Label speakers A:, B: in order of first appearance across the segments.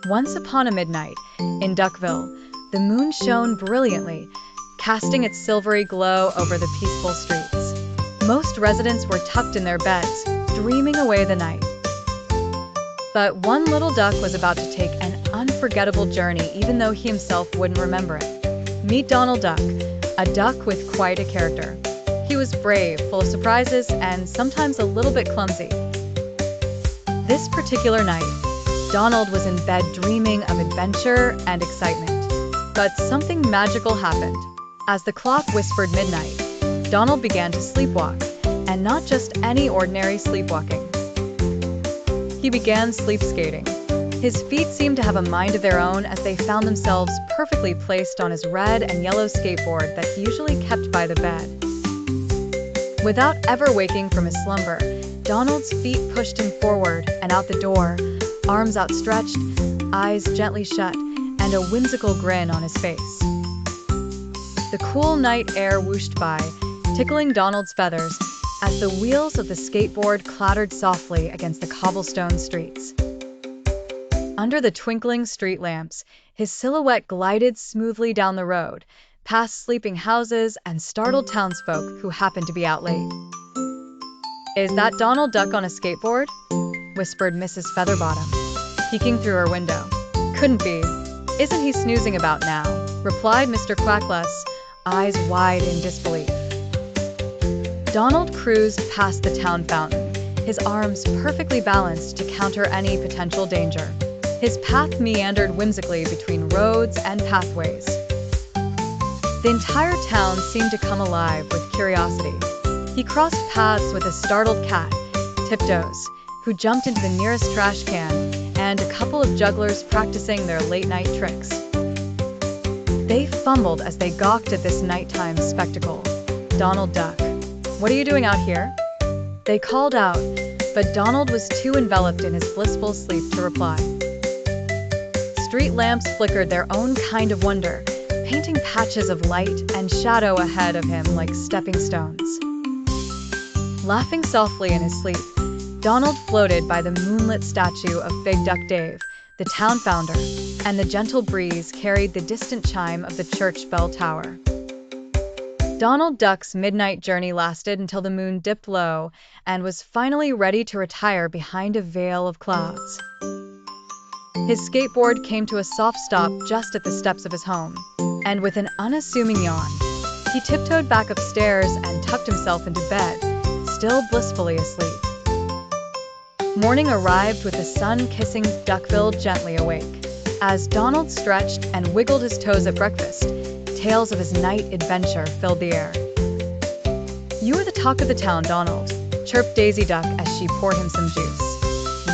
A: Once upon a midnight, in Duckville, the moon shone brilliantly, casting its silvery glow over the peaceful streets. Most residents were tucked in their beds, dreaming away the night. But one little duck was about to take an unforgettable journey, even though he himself wouldn't remember it. Meet Donald Duck, a duck with quite a character. He was brave, full of surprises, and sometimes a little bit clumsy. This particular night, Donald was in bed dreaming of adventure and excitement. But something magical happened. As the clock whispered midnight, Donald began to sleepwalk, and not just any ordinary sleepwalking. He began sleep skating. His feet seemed to have a mind of their own as they found themselves perfectly placed on his red and yellow skateboard that he usually kept by the bed. Without ever waking from his slumber, Donald's feet pushed him forward and out the door, arms outstretched, eyes gently shut, and a whimsical grin on his face. The cool night air whooshed by, tickling Donald's feathers as the wheels of the skateboard clattered softly against the cobblestone streets. Under the twinkling street lamps, his silhouette glided smoothly down the road, past sleeping houses and startled townsfolk who happened to be out late. "Is that Donald Duck on a skateboard?" whispered Mrs. Featherbottom, peeking through her window. "Couldn't be. Isn't he snoozing about now?" replied Mr. Quackless, eyes wide in disbelief. Donald cruised past the town fountain, his arms perfectly balanced to counter any potential danger. His path meandered whimsically between roads and pathways. The entire town seemed to come alive with curiosity. He crossed paths with a startled cat, Tiptoes, who jumped into the nearest trash can, and a couple of jugglers practicing their late-night tricks. They fumbled as they gawked at this nighttime spectacle. "Donald Duck, what are you doing out here?" they called out, but Donald was too enveloped in his blissful sleep to reply. Street lamps flickered their own kind of wonder, painting patches of light and shadow ahead of him like stepping stones. Laughing softly in his sleep, Donald floated by the moonlit statue of Big Duck Dave, the town founder, and the gentle breeze carried the distant chime of the church bell tower. Donald Duck's midnight journey lasted until the moon dipped low and was finally ready to retire behind a veil of clouds. His skateboard came to a soft stop just at the steps of his home, and with an unassuming yawn, he tiptoed back upstairs and tucked himself into bed, still blissfully asleep. Morning arrived with the sun kissing Duckville gently awake. As Donald stretched and wiggled his toes at breakfast, tales of his night adventure filled the air. "You are the talk of the town, Donald," chirped Daisy Duck as she poured him some juice.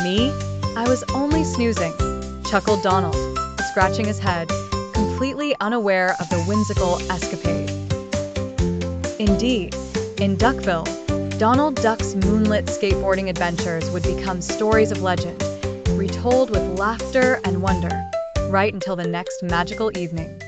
A: "Me? I was only snoozing," chuckled Donald, scratching his head, completely unaware of the whimsical escapade. Indeed, in Duckville, Donald Duck's moonlit skateboarding adventures would become stories of legend, retold with laughter and wonder, right until the next magical evening.